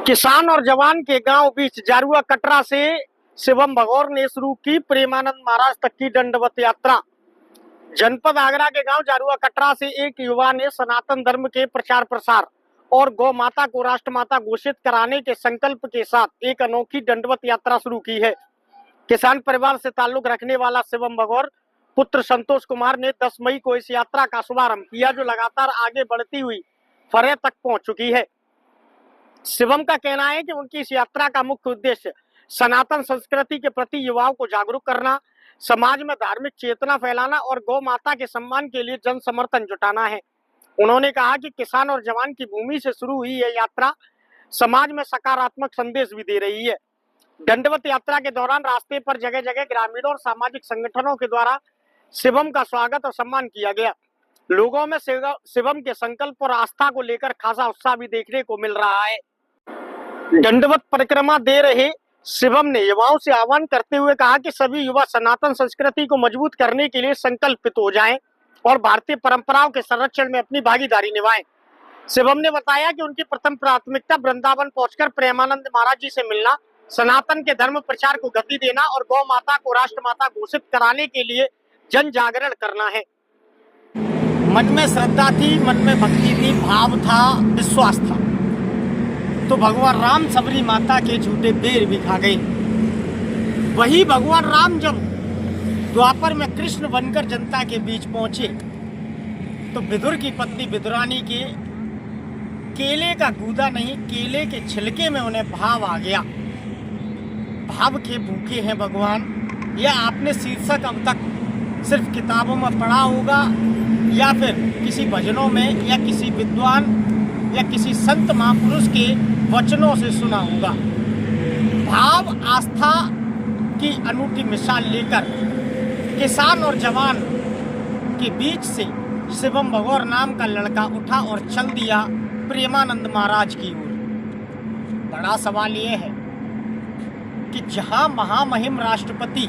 किसान और जवान के गांव बीच जारुआ कटरा से शिवम भगौर ने शुरू की प्रेमानंद महाराज तक की दंडवत यात्रा। जनपद आगरा के गांव जारुआ कटरा से एक युवा ने सनातन धर्म के प्रचार प्रसार और गौ माता को राष्ट्रमाता घोषित कराने के संकल्प के साथ एक अनोखी दंडवत यात्रा शुरू की है। किसान परिवार से ताल्लुक रखने वाला शिवम भगौर पुत्र संतोष कुमार ने 10 मई को इस यात्रा का शुभारंभ किया, जो लगातार आगे बढ़ती हुई फरे तक पहुंच चुकी है। शिवम का कहना है कि उनकी इस यात्रा का मुख्य उद्देश्य सनातन संस्कृति के प्रति युवाओं को जागरूक करना, समाज में धार्मिक चेतना फैलाना और गौ माता के सम्मान के लिए जन समर्थन जुटाना है। उन्होंने कहा कि किसान और जवान की भूमि से शुरू हुई यह यात्रा समाज में सकारात्मक संदेश भी दे रही है। दंडवत यात्रा के दौरान रास्ते पर जगह जगह ग्रामीणों और सामाजिक संगठनों के द्वारा शिवम का स्वागत और सम्मान किया गया। लोगों में शिवम के संकल्प और आस्था को लेकर खासा उत्साह भी देखने को मिल रहा है। दंडवत परिक्रमा दे रहे शिवम ने युवाओं से आह्वान करते हुए कहा कि सभी युवा सनातन संस्कृति को मजबूत करने के लिए संकल्पित हो जाएं और भारतीय परंपराओं के संरक्षण में अपनी भागीदारी निभाएं। शिवम ने बताया कि उनकी प्रथम प्राथमिकता वृंदावन पहुंचकर प्रेमानंद महाराज जी से मिलना, सनातन के धर्म प्रचार को गति देना और गौ माता को राष्ट्रमाता घोषित कराने के लिए जन जागरण करना है। मन में श्रद्धा थी, मन में भक्ति थी, भाव था, विश्वास था, तो भगवान राम सबरी माता के झूठे बेर भी खा गए। वही भगवान राम जब द्वापर में कृष्ण बनकर जनता के बीच पहुंचे तो विदुर की पत्नी विदुरानी के केले का गूदा नहीं, केले के छिलके में उन्हें भाव आ गया। भाव के भूखे हैं भगवान। यह आपने शीर्षक अब तक सिर्फ किताबों में पढ़ा होगा या फिर किसी भजनों में या किसी विद्वान या किसी संत महापुरुष के वचनों से सुना होगा। भाव आस्था की अनूठी मिसाल लेकर किसान और जवान के बीच से शिवम भगौर नाम का लड़का उठा और चल दिया प्रेमानंद महाराज की ओर। बड़ा सवाल यह है कि जहां महामहिम राष्ट्रपति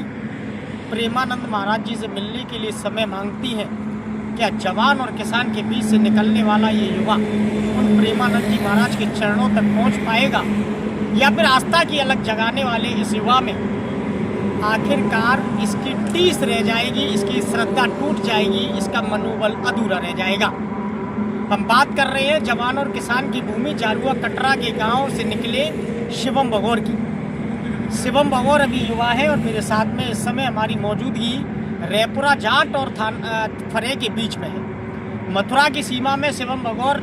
प्रेमानंद महाराज जी से मिलने के लिए समय मांगती हैं, क्या जवान और किसान के बीच से निकलने वाला ये युवा उन प्रेमानंद जी महाराज के चरणों तक पहुंच पाएगा, या फिर आस्था की अलग जगाने वाले इस युवा में आखिरकार इसकी टीस रह जाएगी, इसकी श्रद्धा टूट जाएगी, इसका मनोबल अधूरा रह जाएगा। हम बात कर रहे हैं जवान और किसान की भूमि जारुआ कटरा के गांव से निकले शिवम भगौर की। शिवम भगौर अभी युवा है और मेरे साथ में इस समय हमारी मौजूदगी रेपुरा जाट और फरे के बीच में है। मथुरा की सीमा में शिवम भगौर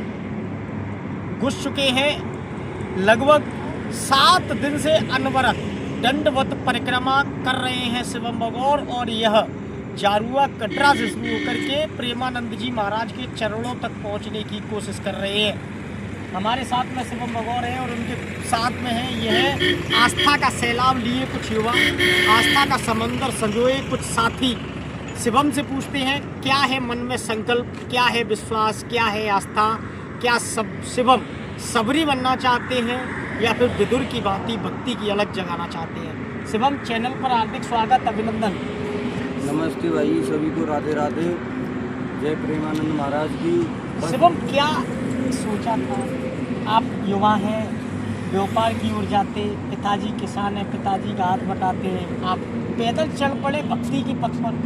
घुस चुके हैं। लगभग 7 दिन से अनवरत दंडवत परिक्रमा कर रहे हैं शिवम भगौर, और यह जारुआ कटरा से शुरू होकर के प्रेमानंद जी महाराज के चरणों तक पहुंचने की कोशिश कर रहे हैं। हमारे साथ में शिवम भगौर हैं और उनके साथ में है यह आस्था का सैलाब लिए कुछ युवा, आस्था का समंदर संजोए कुछ साथी। शिवम से पूछते हैं क्या है मन में संकल्प, क्या है विश्वास, क्या है आस्था, क्या शिवम सबरी बनना चाहते हैं या फिर विदुर की भांति भक्ति की अलग जगाना चाहते हैं। शिवम, चैनल पर हार्दिक स्वागत, अभिनंदन। नमस्ते भाई, सभी को राधे राधे, जय प्रेमानंद महाराज की। शिवम, क्या सोचा था? आप युवा हैं, व्यापार की ओर जाते, पिताजी किसान हैं, पिताजी का हाथ बटाते हैं, आप पैदल चल पड़े भक्ति की पथ पर।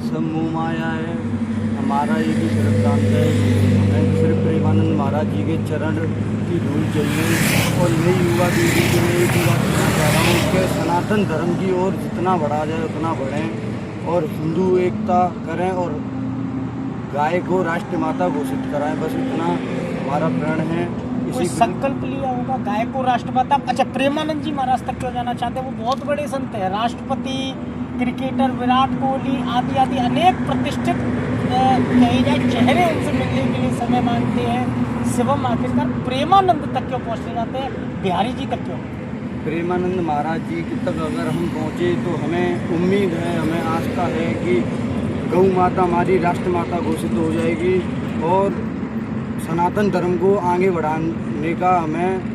सब मोह माया है, हमारा एक ही सिद्धांत है, हमें सिर्फ प्रेमानंद महाराज जी के चरण की धूल चाहिए। और नई युवा पीढ़ी के लिए एक बात कहना चाह रहा हूँ कि सनातन धर्म की ओर जितना बढ़ा जाए उतना बढ़ें और हिंदू एकता करें और गाय को राष्ट्रमाता घोषित कराएं। बस इतना हमारा प्रण है। कोई संकल्प लिया होगा गाय को राष्ट्रमाता? अच्छा, प्रेमानंद जी महाराज तक क्यों जाना चाहते हैं? वो बहुत बड़े संत हैं, राष्ट्रपति, क्रिकेटर विराट कोहली आदि आदि अनेक प्रतिष्ठित कहे जाए चेहरे उनसे मिलने के लिए समय मांगते हैं। शिवम आखिरकार प्रेमानंद तक क्यों पहुँचने जाते हैं, बिहारी जी तक क्यों? प्रेमानंद महाराज जी तक अगर हम पहुँचे तो हमें उम्मीद है, हमें आस्था है कि गौ माता हमारी राष्ट्रमाता घोषित हो जाएगी और सनातन धर्म को आगे बढ़ाने का हमें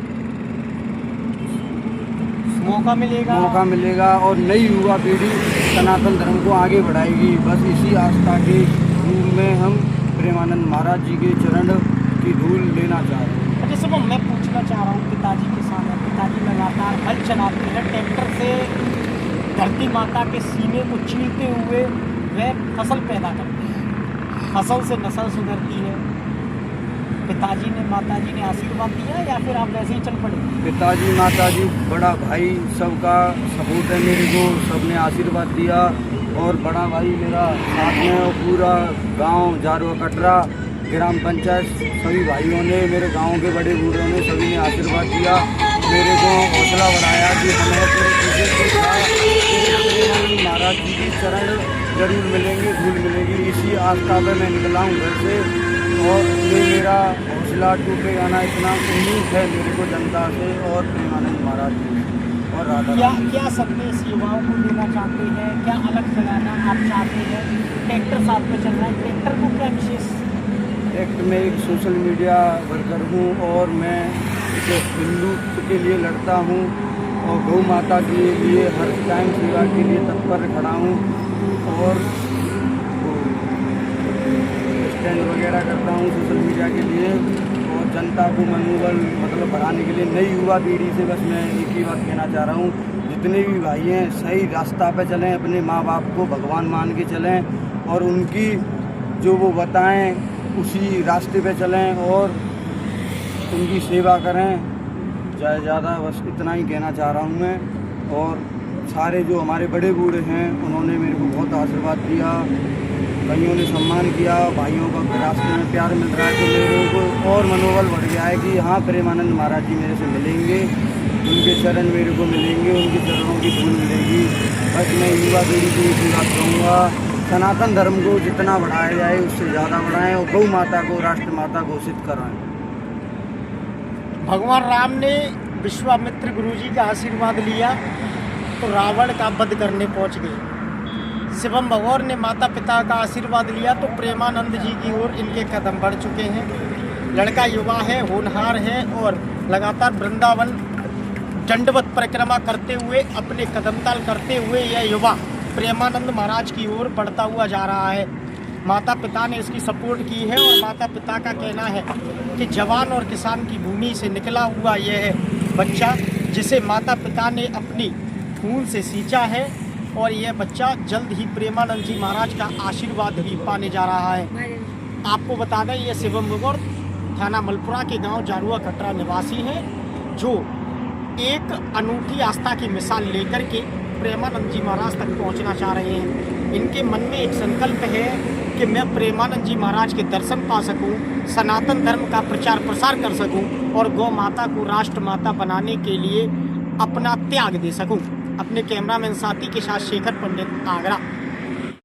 मौका मिलेगा और नई युवा पीढ़ी सनातन धर्म को आगे बढ़ाएगी। बस इसी आस्था के रूप में हम प्रेमानंद महाराज जी के चरण की धूल लेना चाह रहे हैं। अच्छा, मैं पूछना चाह रहा हूँ, पिताजी किसान हैं, चलाते हैं, ट्रैक्टर से धरती माता के सीने को चीरते हुए वह फसल पैदा करते हैं, फसल से नस्ल सुधरती है। पिताजी ने माताजी ने आशीर्वाद दिया या फिर आप वैसे ही चल पड़े? पिताजी माताजी बड़ा भाई सबका सपोर्ट है मेरे को, सबने आशीर्वाद दिया। और बड़ा भाई मेरा साथ में, और पूरा गांव जारुआ कटरा ग्राम पंचायत सभी भाइयों ने, मेरे गांव के बड़े बूढ़ों ने, सभी ने आशीर्वाद दिया, मेरे को हौसला बढ़ाया कि हमें महाराज जी की चरण जरूर मिलेंगे, धूल मिलेगी। इसी आस्था पर मैं निकला हूँ घर से, और ये मेरा हौसला टूटेगा ना, इतना उम्मीद है मेरे को जनता से और प्रेमानंद महाराज जी और राधा। क्या संदेश युवाओं को देना चाहते हैं, क्या अलग जगाना आप चाहते हैं? ट्रैक्टर साथ में चल रहा है, ट्रैक्टर को क्या विशेष? एक्ट में एक सोशल मीडिया वर्कर हूँ और मैं हिंदुत्व के लिए लड़ता हूँ और गौ माता के लिए हर टाइम सेवा के लिए तत्पर खड़ा हूँ, और स्टैंड वगैरह करता हूँ सोशल मीडिया के लिए, और जनता को मनोबल मतलब बढ़ाने के लिए नई युवा पीढ़ी से बस मैं एक ही बात कहना चाह रहा हूँ, जितने भी भाई हैं सही रास्ता पर चलें, अपने माँ बाप को भगवान मान के चलें और उनकी जो वो बताएं उसी रास्ते पे चलें और उनकी सेवा करें ज़्यादा, बस इतना ही कहना चाह रहा हूँ मैं। और सारे जो हमारे बड़े बूढ़े हैं उन्होंने मेरे को बहुत आशीर्वाद दिया, भाइयों ने सम्मान किया, भाइयों का रास्ते में प्यार मिल रहा है, तो मेरे को और मनोबल बढ़ गया है कि हाँ प्रेमानंद महाराज जी मेरे से मिलेंगे, उनके चरण मेरे को मिलेंगे, उनके चरणों की धूल मिलेगी। बस मैं युवा पीढ़ी को इसी बात कहूँगा, सनातन धर्म को जितना बढ़ाया जाए उससे ज़्यादा बढ़ाएं और गौ माता को राष्ट्र माता घोषित कराएं। भगवान राम ने विश्वामित्र गुरुजी का आशीर्वाद लिया तो रावण का वध करने पहुंच गए। शिवम भगौर ने माता पिता का आशीर्वाद लिया तो प्रेमानंद जी की ओर इनके कदम बढ़ चुके हैं। लड़का युवा है, होनहार है और लगातार वृंदावन दंडवत परिक्रमा करते हुए, अपने कदमताल करते हुए यह युवा प्रेमानंद महाराज की ओर बढ़ता हुआ जा रहा है। माता पिता ने इसकी सपोर्ट की है और माता पिता का कहना है कि जवान और किसान की भूमि से निकला हुआ यह है बच्चा, जिसे माता पिता ने अपनी खून से सींचा है, और यह बच्चा जल्द ही प्रेमानंद जी महाराज का आशीर्वाद भी पाने जा रहा है। आपको बता दें ये शिवम भगौर थाना मलपुरा के गांव जारुआ कटरा निवासी है, जो एक अनूठी आस्था की मिसाल लेकर के प्रेमानंद जी महाराज तक पहुंचना चाह रहे हैं। इनके मन में एक संकल्प है कि मैं प्रेमानंद जी महाराज के दर्शन पा सकूं, सनातन धर्म का प्रचार प्रसार कर सकूं और गौ माता को राष्ट्र माता बनाने के लिए अपना त्याग दे सकूं। अपने कैमरामैन साथी के साथ शेखर पंडित, आगरा।